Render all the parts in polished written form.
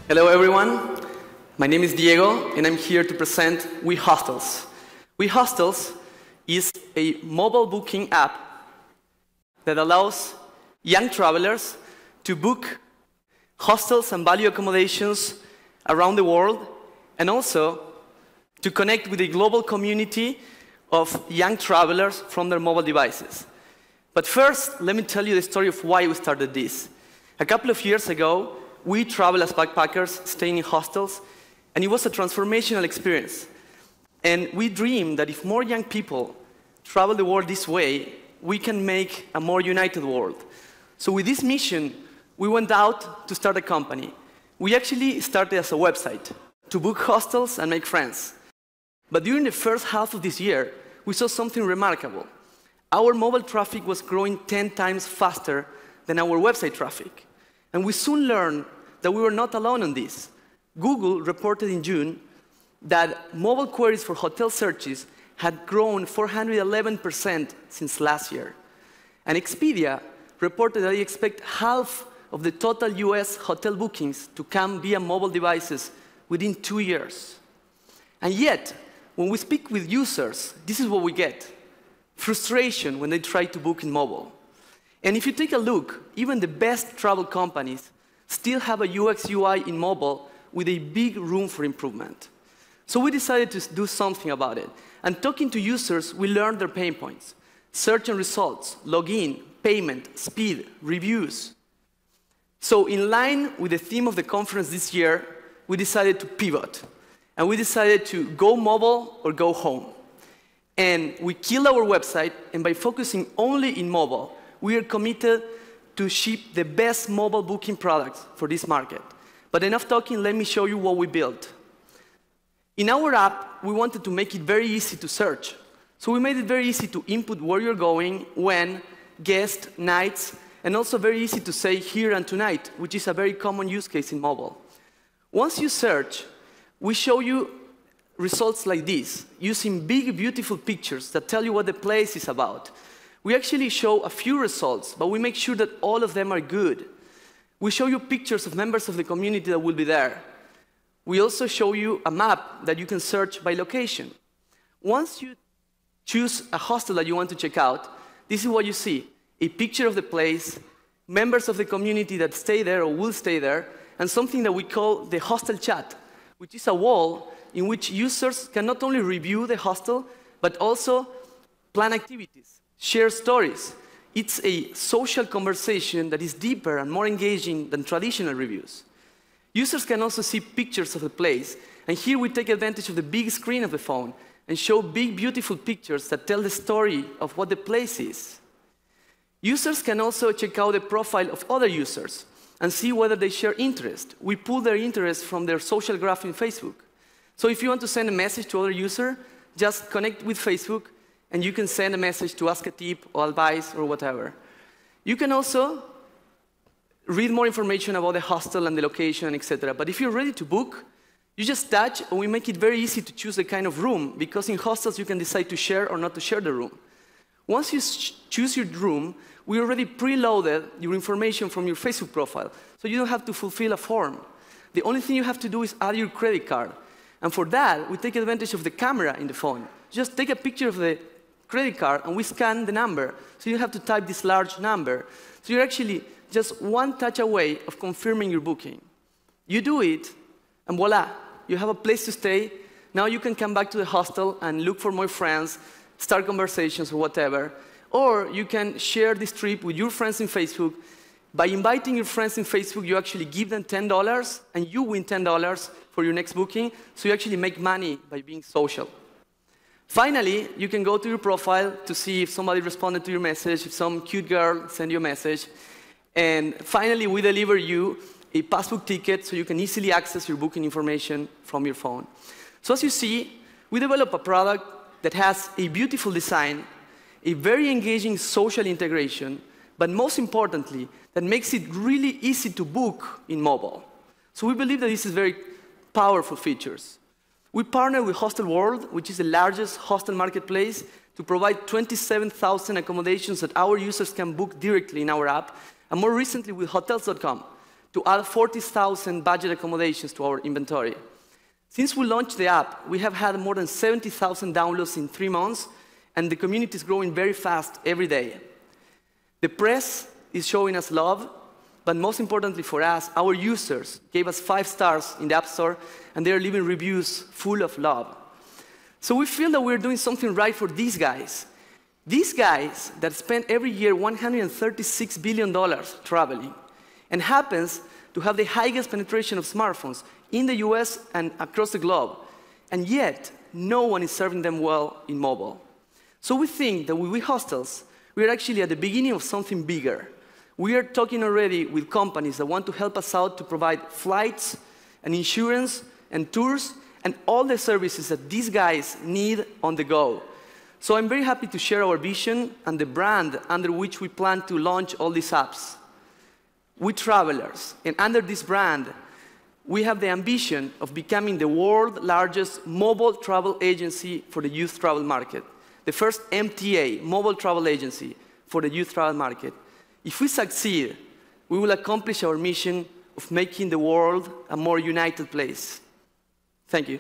Hello, everyone. My name is Diego, and I'm here to present WeHostels. WeHostels is a mobile booking app that allows young travelers to book hostels and value accommodations around the world, and also to connect with a global community of young travelers from their mobile devices. But first, let me tell you the story of why we started this. A couple of years ago, we traveled as backpackers, staying in hostels, and it was a transformational experience. And we dreamed that if more young people travel the world this way, we can make a more united world. So with this mission, we went out to start a company. We actually started as a website to book hostels and make friends. But during the first half of this year, we saw something remarkable. Our mobile traffic was growing 10 times faster than our website traffic. And we soon learned that we were not alone on this. Google reported in June that mobile queries for hotel searches had grown 411% since last year. And Expedia reported that they expect half of the total US hotel bookings to come via mobile devices within 2 years. And yet, when we speak with users, this is what we get: frustration when they try to book in mobile. And if you take a look, even the best travel companies still have a UX UI in mobile with a big room for improvement. So we decided to do something about it. And talking to users, we learned their pain points: search and results, login, payment, speed, reviews. So in line with the theme of the conference this year, we decided to pivot. And we decided to go mobile or go home. And we killed our website, and by focusing only in mobile, we are committed to ship the best mobile booking products for this market. But enough talking, let me show you what we built. In our app, we wanted to make it very easy to search. So we made it very easy to input where you're going, when, guests, nights, and also very easy to say here and tonight, which is a very common use case in mobile. Once you search, we show you results like this, using big, beautiful pictures that tell you what the place is about. We actually show a few results, but we make sure that all of them are good. We show you pictures of members of the community that will be there. We also show you a map that you can search by location. Once you choose a hostel that you want to check out, this is what you see: a picture of the place, members of the community that stay there or will stay there, and something that we call the hostel chat, which is a wall in which users can not only review the hostel, but also plan activities, share stories. It's a social conversation that is deeper and more engaging than traditional reviews. Users can also see pictures of the place, and here we take advantage of the big screen of the phone and show big, beautiful pictures that tell the story of what the place is. Users can also check out the profile of other users and see whether they share interest. We pull their interest from their social graph in Facebook. So if you want to send a message to other user, just connect with Facebook, and you can send a message to ask a tip or advice or whatever. You can also read more information about the hostel and the location, etc. But if you're ready to book, you just touch, and we make it very easy to choose the kind of room, because in hostels you can decide to share or not to share the room. Once you choose your room, we already preloaded your information from your Facebook profile, so you don't have to fulfill a form. The only thing you have to do is add your credit card. And for that, we take advantage of the camera in the phone. Just take a picture of the credit card, and we scan the number, so you don't have to type this large number. So you're actually just one touch away of confirming your booking. You do it, and voila, you have a place to stay. Now you can come back to the hostel and look for more friends, start conversations or whatever. Or you can share this trip with your friends in Facebook. By inviting your friends in Facebook, you actually give them $10, and you win $10 for your next booking, so you actually make money by being social. Finally, you can go to your profile to see if somebody responded to your message, if some cute girl sent you a message. And finally, we deliver you a passbook ticket so you can easily access your booking information from your phone. So as you see, we develop a product that has a beautiful design, a very engaging social integration, but most importantly, that makes it really easy to book in mobile. So we believe that this is very powerful features. We partner with Hostel World, which is the largest hostel marketplace, to provide 27,000 accommodations that our users can book directly in our app, and more recently with Hotels.com, to add 40,000 budget accommodations to our inventory. Since we launched the app, we have had more than 70,000 downloads in 3 months, and the community is growing very fast every day. The press is showing us love, but most importantly for us, our users gave us 5 stars in the App Store, and they are leaving reviews full of love. So we feel that we're doing something right for these guys. These guys that spend every year $136 billion traveling, and happens to have the highest penetration of smartphones in the US and across the globe, and yet no one is serving them well in mobile. So we think that with WeHostels, we are actually at the beginning of something bigger. We are talking already with companies that want to help us out to provide flights and insurance and tours and all the services that these guys need on the go. So I'm very happy to share our vision and the brand under which we plan to launch all these apps. We travelers, and under this brand, we have the ambition of becoming the world's largest mobile travel agency for the youth travel market. The first MTA, mobile travel agency, for the youth travel market. If we succeed, we will accomplish our mission of making the world a more united place. Thank you.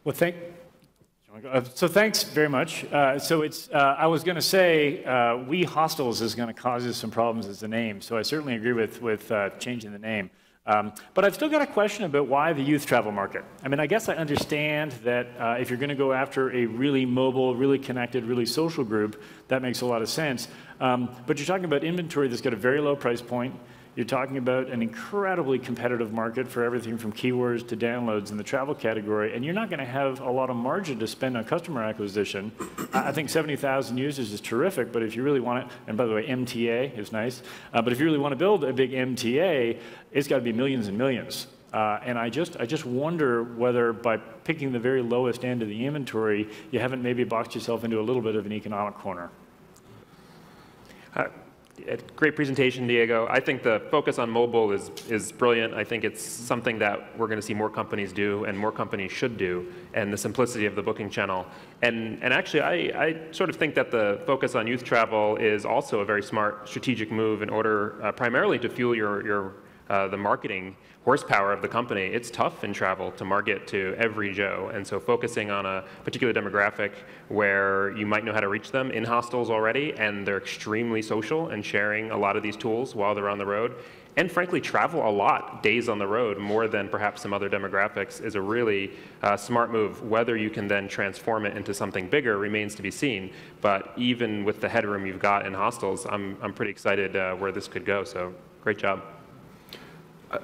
Well, thanks very much. I was going to say, WeHostels is going to cause us some problems as the name, so I certainly agree with changing the name. But I've still got a question about why the youth travel market. I mean, I guess I understand that if you're going to go after a really mobile, really connected, really social group, that makes a lot of sense. But you're talking about inventory that's got a very low price point. You're talking about an incredibly competitive market for everything from keywords to downloads in the travel category, and you're not going to have a lot of margin to spend on customer acquisition. I think 70,000 users is terrific, but if you really want it, and by the way, MTA is nice, but if you really want to build a big MTA, it's got to be millions and millions. And I just wonder whether by picking the very lowest end of the inventory, you haven't maybe boxed yourself into a little bit of an economic corner. Great presentation, Diego. I think the focus on mobile is brilliant. I think it's something that we're going to see more companies do and more companies should do, and the simplicity of the booking channel. And actually, I sort of think that the focus on youth travel is also a very smart strategic move in order primarily to fuel the marketing horsepower of the company. It's tough in travel to market to every Joe, and so focusing on a particular demographic where you might know how to reach them in hostels already, and they're extremely social and sharing a lot of these tools while they're on the road, and frankly travel a lot days on the road more than perhaps some other demographics, is a really smart move. Whether you can then transform it into something bigger remains to be seen, but even with the headroom you've got in hostels, I'm pretty excited where this could go, so great job.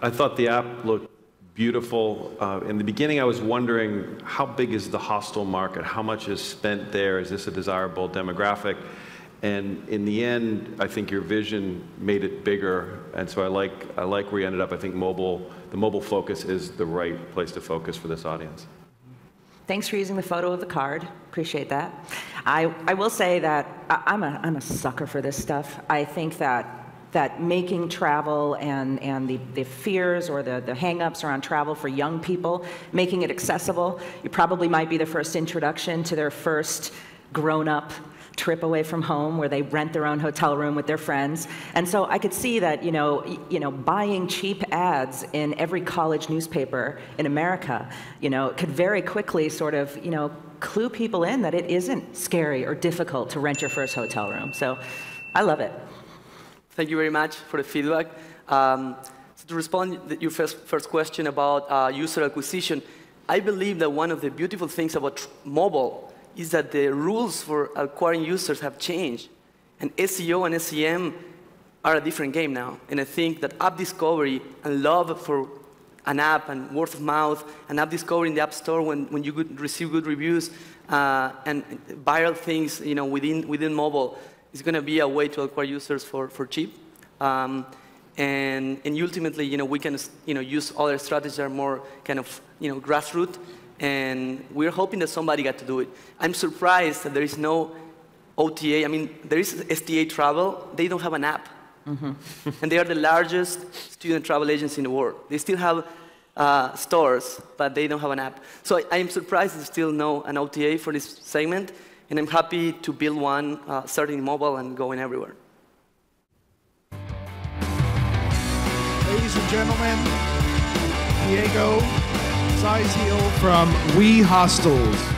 I thought the app looked beautiful. In the beginning, I was wondering, how big is the hostel market? How much is spent there? Is this a desirable demographic? And in the end, I think your vision made it bigger. And so I like where you ended up. I think the mobile focus is the right place to focus for this audience. Thanks for using the photo of the card. Appreciate that. I will say that I'm a sucker for this stuff. I think that making travel and the fears or the hang-ups around travel for young people, making it accessible, you probably might be the first introduction to their first grown-up trip away from home where they rent their own hotel room with their friends. And so I could see that, buying cheap ads in every college newspaper in America, could very quickly sort of, clue people in that it isn't scary or difficult to rent your first hotel room. So I love it. Thank you very much for the feedback. So to respond to your first question about user acquisition, I believe that one of the beautiful things about mobile is that the rules for acquiring users have changed. And SEO and SEM are a different game now. And I think that app discovery and love for an app and word of mouth and app discovery in the App Store when you receive good reviews and viral things within mobile is going to be a way to acquire users for cheap. And ultimately, we can use other strategies that are more kind of grassroots. And we're hoping that somebody got to do it. I'm surprised that there is no OTA. I mean, there is STA Travel. They don't have an app. Mm-hmm. And they are the largest student travel agency in the world. They still have stores, but they don't have an app. So I am surprised there's still no an OTA for this segment, and I'm happy to build one starting mobile and going everywhere. Ladies and gentlemen, Diego Saez-Gil from WeHostels.